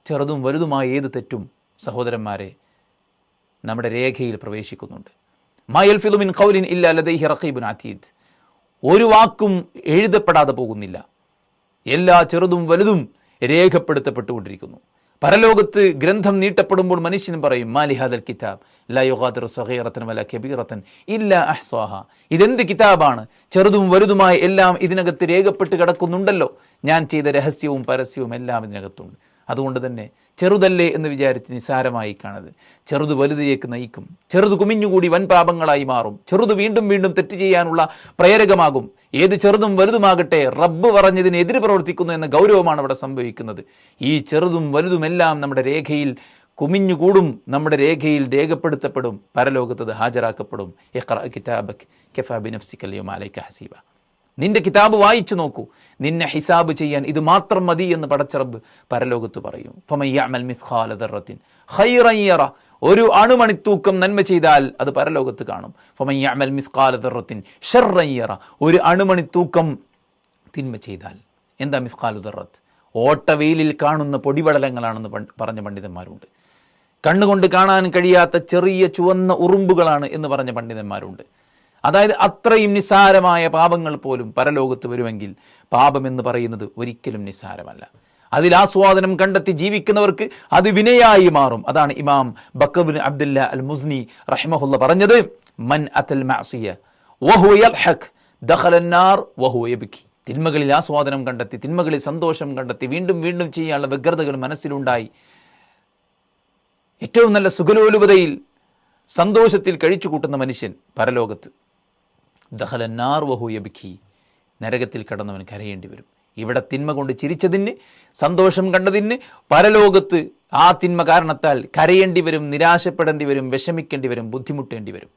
ചെറുതും വലുതുമായ ഏത് തെറ്റും സഹോദരന്മാരെ നമ്മുടെ രേഖയിൽ പ്രവേശിക്കുന്നുണ്ട്. മാ യൽഫിദു മിൻ ഖൗലിൻ ഇല്ലാ ലദൈഹി റഖീബുൻ അതീദ്. ഒരു വാക്കും എഴുതപ്പെടാതെ പോകുന്നില്ല. എല്ലാ ചെറുതും വലുതും രേഖപ്പെടുത്തപ്പെട്ടുകൊണ്ടിരിക്കുന്നു. പരലോകത്ത് ഗ്രന്ഥം നീട്ടപ്പെടുമ്പോൾ മനുഷ്യനും പറയും, മാലി ഹാദൽ കിതാബ് ലാ യുഗാദിറു സഗീറതൻ വലാ കബീറതൻ ഇല്ലാ അഹ്സാഹ. ഇതെന്ത് കിതാബാണ്, ചെറുതും വലുതുമായ എല്ലാം ഇതിനകത്ത് രേഖപ്പെട്ട് കിടക്കുന്നുണ്ടല്ലോ. ഞാൻ ചെയ്ത രഹസ്യവും പരസ്യവും എല്ലാം ഇതിനകത്തുണ്ട്. അതുകൊണ്ട് തന്നെ ചെറുതല്ലേ എന്ന് വിചാരിച്ച് നിസാരമായി കാണരുത്. ചെറുത് വലുതിലേക്ക് നയിക്കും. ചെറുത് കുമിഞ്ഞുകൂടി വൻ പാപങ്ങളായി മാറും. ചെറുത് വീണ്ടും വീണ്ടും തെറ്റ് ചെയ്യാനുള്ള പ്രേരകമാകും. ഏത് ചെറുതും വലുതുമാകട്ടെ, റബ്ബ് പറഞ്ഞതിന് എതിര് പ്രവർത്തിക്കുന്നു എന്ന ഗൗരവമാണ് അവിടെ സംഭവിക്കുന്നത്. ഈ ചെറുതും വലുതുമെല്ലാം നമ്മുടെ രേഖയിൽ കുമിഞ്ഞുകൂടും, നമ്മുടെ രേഖയിൽ രേഖപ്പെടുത്തപ്പെടും, പരലോകത്തത് ഹാജരാക്കപ്പെടും. ഇഖ്റഅ കിതാബക കഫാ ബിനഫ്സിക അൽയൗമ അലൈക ഹസീബ. നിന്റെ കിതാബ് വായിച്ചു നോക്കൂ, നിന്നെ ഹിസാബ് ചെയ്യാൻ ഇത് മാത്രം മതി എന്ന് പടച്ച റബ്ബ് പരലോകത്ത് പറയും. ഫമൻ യഅമൽ മിസ്ഖാല ദർറത്തിൻ ഖൈറൻ യറ. ഒരു അണുമണിത്തൂക്കം നന്മ ചെയ്താൽ അത് പരലോകത്ത് കാണും. ഫമൻ യഅമൽ മിസ്ഖാല ദർറത്തിൻ ശർറൻ യറ. ഒരു അണുമണിത്തൂക്കം തിന്മ ചെയ്താൽ. എന്താ മിസ്ഖാലു ദർറത്ത്? ഓട്ടവെയിലിൽ കാണുന്ന പൊടിപടലങ്ങളാണെന്ന് പറഞ്ഞ പണ്ഡിതന്മാരുണ്ട്. കണ്ണുകൊണ്ട് കാണാൻ കഴിയാത്ത ചെറിയ ചുവന്ന ഉറുമ്പുകളാണ് എന്ന് പറഞ്ഞ പണ്ഡിതന്മാരുണ്ട്. അതായത് അത്രയും നിസ്സാരമായ പാപങ്ങൾ പോലും പരലോകത്ത് വരുമെങ്കിൽ പാപം എന്ന് പറയുന്നത് ഒരിക്കലും നിസ്സാരമല്ല. അതിൽ ആസ്വാദനം കണ്ടെത്തി ജീവിക്കുന്നവർക്ക് അത് വിനയായി മാറും. അതാണ് ഇമാം ബക്കർ ബിൻ അബ്ദുല്ല അൽ മുസ്നി റഹിമഹുല്ല പറഞ്ഞത്, മൻ അതൽ മഅസിയ വഹുവ യദ്ഹക് ദഖല അന്നാർ വഹുവ യബ്കി. തിന്മകളിൽ ആസ്വാദനം കണ്ടെത്തി, തിന്മകളിൽ സന്തോഷം കണ്ടെത്തി, വീണ്ടും വീണ്ടും ചെയ്യാനുള്ള വ്യഗ്രതകൾ മനസ്സിലുണ്ടായി, ഏറ്റവും നല്ല സുഖലോലുപതയിൽ സന്തോഷത്തിൽ കഴിച്ചു കൂട്ടുന്ന മനുഷ്യൻ പരലോകത്ത് ദഖല അന്നാർ വഹുവ യബ്കി, നരകത്തിൽ കടന്നവൻ കരയേണ്ടി വരും. ഇവിടെ തിന്മ കൊണ്ട് ചിരിച്ചതിന്, സന്തോഷം കണ്ടതിന് പരലോകത്ത് ആ തിന്മ കാരണത്താൽ കരയേണ്ടി വരും, നിരാശപ്പെടേണ്ടി വരും, വിഷമിക്കേണ്ടി വരും, ബുദ്ധിമുട്ടേണ്ടി വരും.